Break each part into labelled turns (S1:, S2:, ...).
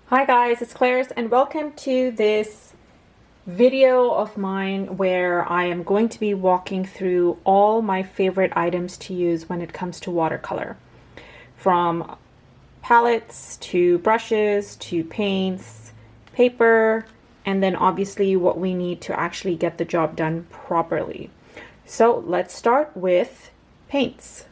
S1: Hi guys, it's Claire's and welcome to this video of mine where I am going to be walking through all my favorite items to use when it comes to watercolor. From palettes to brushes to paints, paper, and then obviously what we need to actually get the job done properly. So let's start with paints.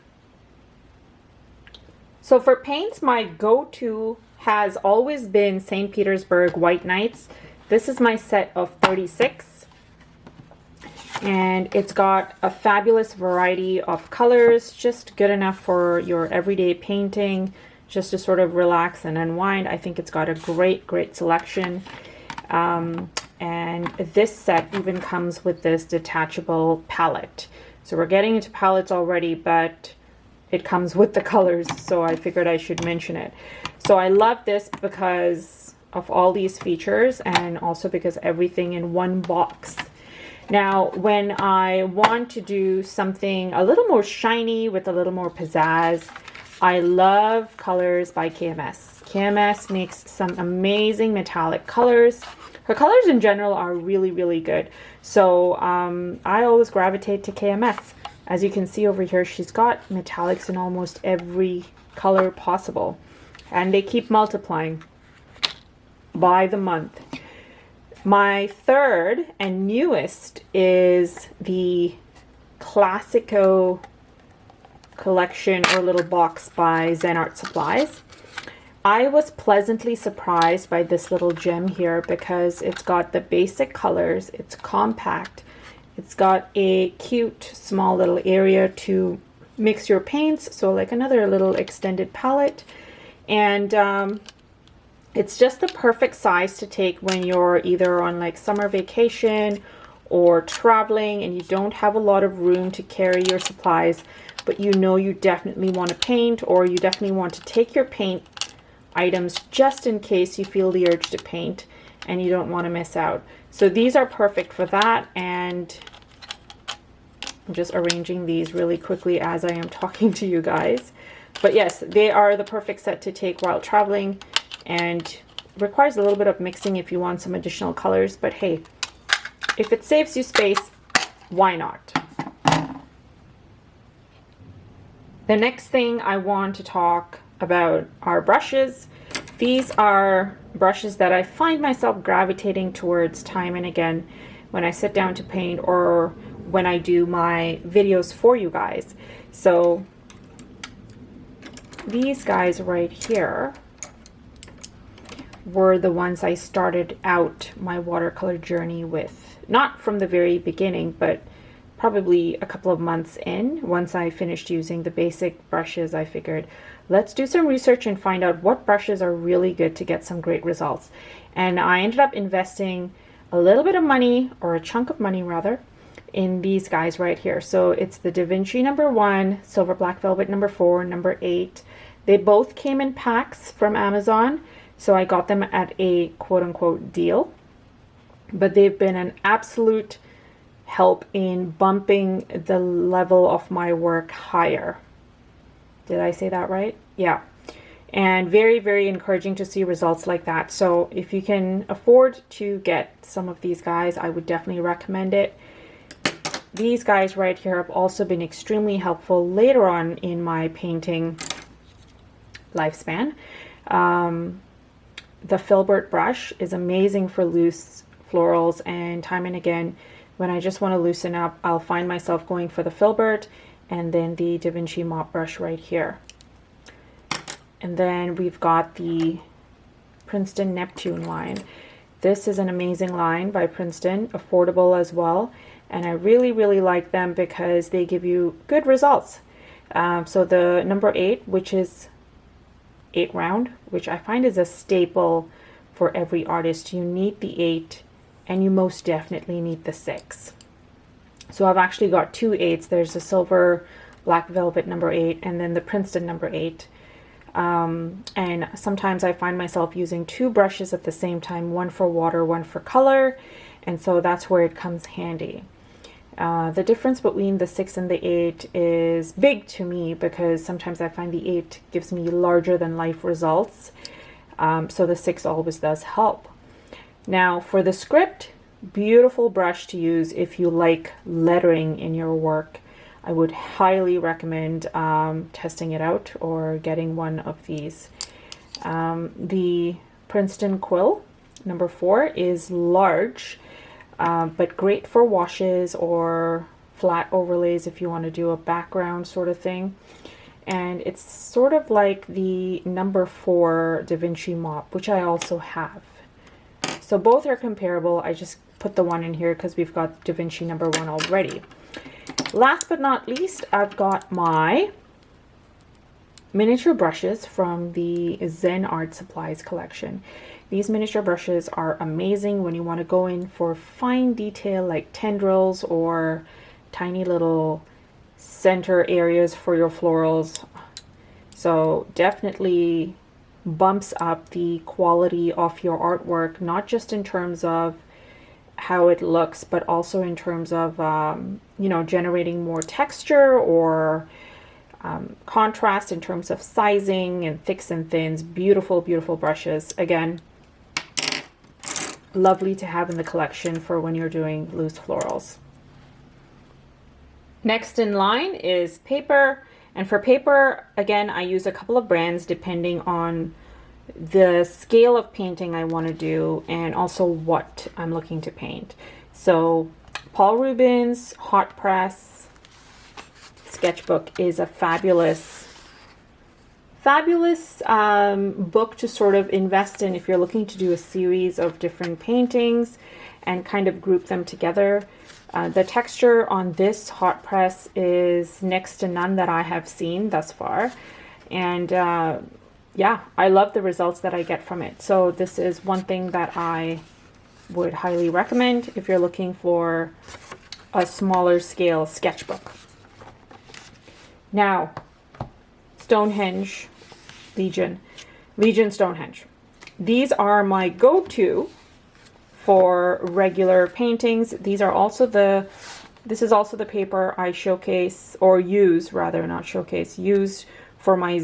S1: So for paints, my go-to has always been St. Petersburg White Nights. This is my set of 36 and it's got a fabulous variety of colors, just good enough for your everyday painting, just to sort of relax and unwind. I think it's got a great selection. And this set even comes with this detachable palette. So we're getting into palettes already, but it comes with the colors, so I figured I should mention it. So I love this because of all these features and also because everything in one box. Now, when I want to do something a little more shiny with a little more pizzazz, I love Colors by KMS. KMS makes some amazing metallic colors. Her colors in general are really good. So I always gravitate to KMS. As you can see over here, she's got metallics in almost every color possible. And they keep multiplying by the month. My third and newest is the Classico collection or little box by Zen Art Supplies. I was pleasantly surprised by this little gem here because it's got the basic colors, it's compact, it's got a cute small little area to mix your paints, so like another little extended palette. And it's just the perfect size to take when you're either on like summer vacation or traveling and you don't have a lot of room to carry your supplies, but you know you definitely want to paint, or you definitely want to take your paint items just in case you feel the urge to paint and you don't want to miss out. So these are perfect for that, and I'm just arranging these really quickly as I am talking to you guys. But yes, they are the perfect set to take while traveling, and requires a little bit of mixing if you want some additional colors, but hey, if it saves you space, why not? The next thing I want to talk about are brushes. These are brushes that I find myself gravitating towards time and again when I sit down to paint or when I do my videos for you guys. So these guys right here were the ones I started out my watercolor journey with. Not from the very beginning, but probably a couple of months in. Once I finished using the basic brushes, I figured, let's do some research and find out what brushes are really good to get some great results. And I ended up investing a little bit of money, or a chunk of money rather, in these guys right here. So it's the Da Vinci #1, Silver Black Velvet #4, #8. They both came in packs from Amazon, so I got them at a quote-unquote deal. But they've been an absolute help in bumping the level of my work higher. Did I say that right? Yeah. And very encouraging to see results like that. So if you can afford to get some of these guys, I would definitely recommend it. These guys right here have also been extremely helpful later on in my painting lifespan. The Filbert brush is amazing for loose florals, and time and again when I just want to loosen up, I'll find myself going for the Filbert and then the Da Vinci mop brush right here. And then we've got the Princeton Neptune line. This is an amazing line by Princeton, affordable as well, and I really like them because they give you good results. So the #8, which is 8 round, which I find is a staple for every artist. You need the 8 and you most definitely need the 6. So I've actually got 2 8s. There's the Silver Black Velvet #8 and then the Princeton #8. And sometimes I find myself using 2 brushes at the same time, one for water, one for color, and so that's where it comes handy. The difference between the 6 and the 8 is big to me because sometimes I find the 8 gives me larger than life results. So the 6 always does help. Now for the script, beautiful brush to use if you like lettering in your work. I would highly recommend testing it out or getting one of these. The Princeton quill number 4 is large, but great for washes or flat overlays if you want to do a background sort of thing. And it's sort of like the number 4 Da Vinci mop, which I also have. So both are comparable. I just put the one in here because we've got Da Vinci number 1 already. Last but not least, I've got my miniature brushes from the Zen Art Supplies collection. These miniature brushes are amazing when you want to go in for fine detail like tendrils or tiny little center areas for your florals. So definitely bumps up the quality of your artwork, not just in terms of how it looks, but also in terms of you know, generating more texture or contrast in terms of sizing and thicks and thins. Beautiful, beautiful brushes. Again, lovely to have in the collection for when you're doing loose florals. Next in line is paper. And for paper, again, I use a couple of brands depending on the scale of painting I want to do and also what I'm looking to paint. So Paul Rubens Hot Press Sketchbook is a fabulous book to sort of invest in if you're looking to do a series of different paintings and kind of group them together. The texture on this hot press is next to none that I have seen thus far. And yeah, I love the results that I get from it. So this is one thing that I would highly recommend if you're looking for a smaller scale sketchbook. Now, Stonehenge, Legion Stonehenge. These are my go-to for regular paintings. These are also this is also the paper I showcase, or use rather, not showcase, use for my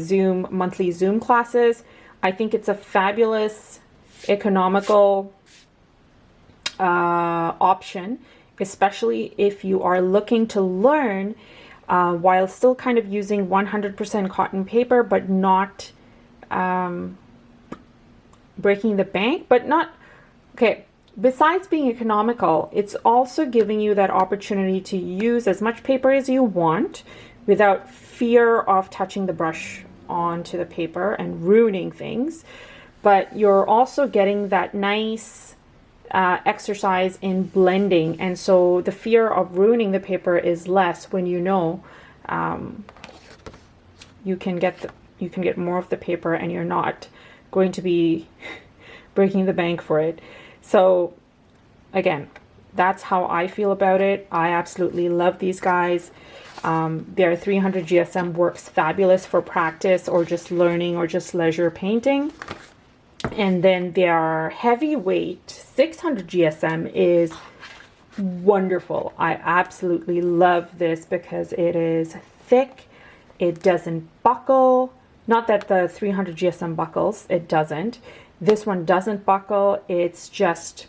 S1: monthly Zoom classes. I think it's a fabulous economical option, especially if you are looking to learn while still kind of using 100% cotton paper, but not breaking the bank, but not, okay. Besides being economical, it's also giving you that opportunity to use as much paper as you want without fear of touching the brush onto the paper and ruining things. But you're also getting that nice exercise in blending, and so the fear of ruining the paper is less when you know you can get more of the paper and you're not going to be breaking the bank for it. So again, that's how I feel about it. I absolutely love these guys. Their 300 GSM works fabulous for practice or just learning or just leisure painting. And then their heavyweight 600 GSM is wonderful. I absolutely love this because it is thick. It doesn't buckle. Not that the 300 GSM buckles, it doesn't. This one doesn't buckle, it's just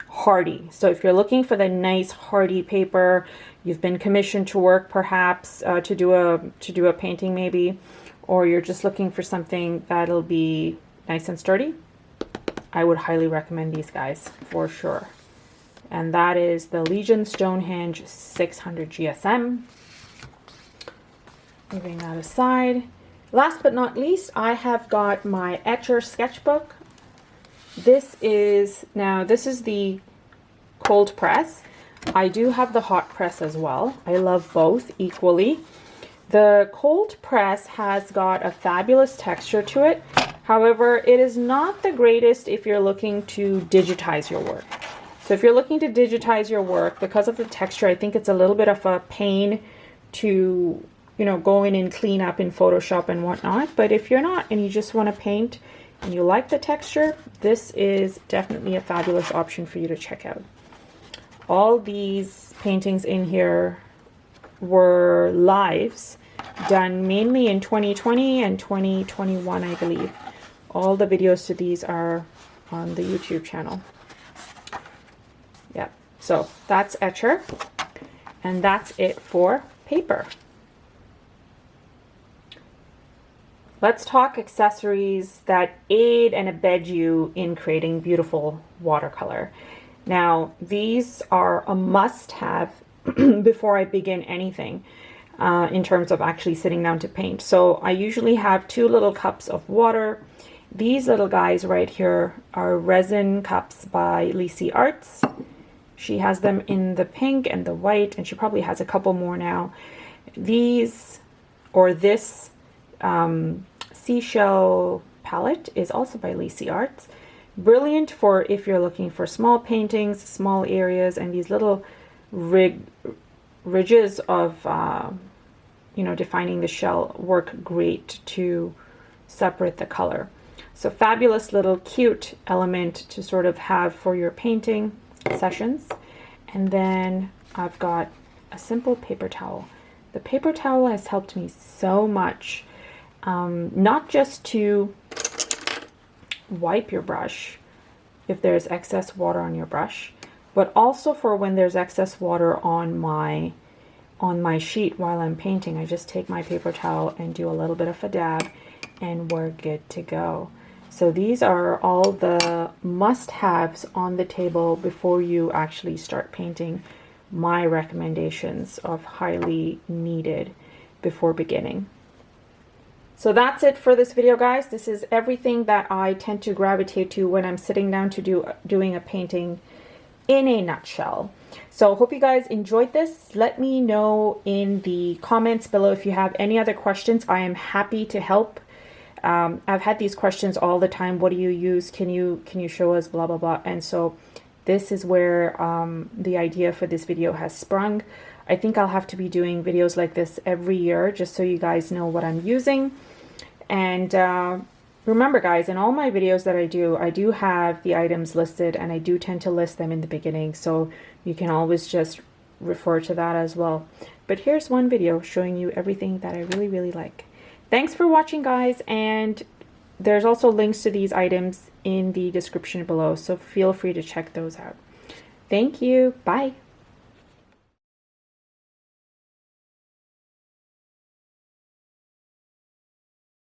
S1: hardy. So if you're looking for the nice hardy paper, you've been commissioned to work perhaps to do a painting maybe, or you're just looking for something that'll be nice and sturdy, I would highly recommend these guys for sure. And that is the Legion Stonehenge 600 GSM. Moving that aside. Last but not least, I have got my Etcher sketchbook. This is the cold press. I do have the hot press as well. I love both equally. The cold press has got a fabulous texture to it. However, it is not the greatest if you're looking to digitize your work. So if you're looking to digitize your work, because of the texture, I think it's a little bit of a pain to, you know, go in and clean up in Photoshop and whatnot. But if you're not and you just want to paint and you like the texture, this is definitely a fabulous option for you to check out. All these paintings in here were lives done mainly in 2020 and 2021, I believe. All the videos to these are on the YouTube channel. Yeah, so that's Etcher, and that's it for paper. Let's talk accessories that aid and abet you in creating beautiful watercolor. Now, these are a must-have before I begin anything in terms of actually sitting down to paint. So I usually have 2 little cups of water. These little guys right here are resin cups by Lisi Arts. She has them in the pink and the white, and she probably has a couple more now. These, or this seashell palette is also by Lisi Arts. Brilliant for if you're looking for small paintings, small areas, and these little ridges of, you know, defining the shell work great to separate the color. So fabulous little cute element to sort of have for your painting sessions. And then I've got a simple paper towel. The paper towel has helped me so much, not just to wipe your brush if there's excess water on your brush, but also for when there's excess water on my sheet while I'm painting. I just take my paper towel and do a little bit of a dab, and we're good to go. So these are all the must-haves on the table before you actually start painting. My recommendations of highly needed before beginning. So that's it for this video, guys. This is everything that I tend to gravitate to when I'm sitting down to doing a painting in a nutshell. So hope you guys enjoyed this. Let me know in the comments below if you have any other questions. I am happy to help. I've had these questions all the time. What do you use? Can you show us? Blah, blah, blah. And so this is where the idea for this video has sprung. I think I'll have to be doing videos like this every year just so you guys know what I'm using. And remember, guys, in all my videos that I do have the items listed, and I do tend to list them in the beginning. So you can always just refer to that as well. But here's one video showing you everything that I really, really like. Thanks for watching, guys, and there's also links to these items in the description below, so feel free to check those out. Thank you. Bye.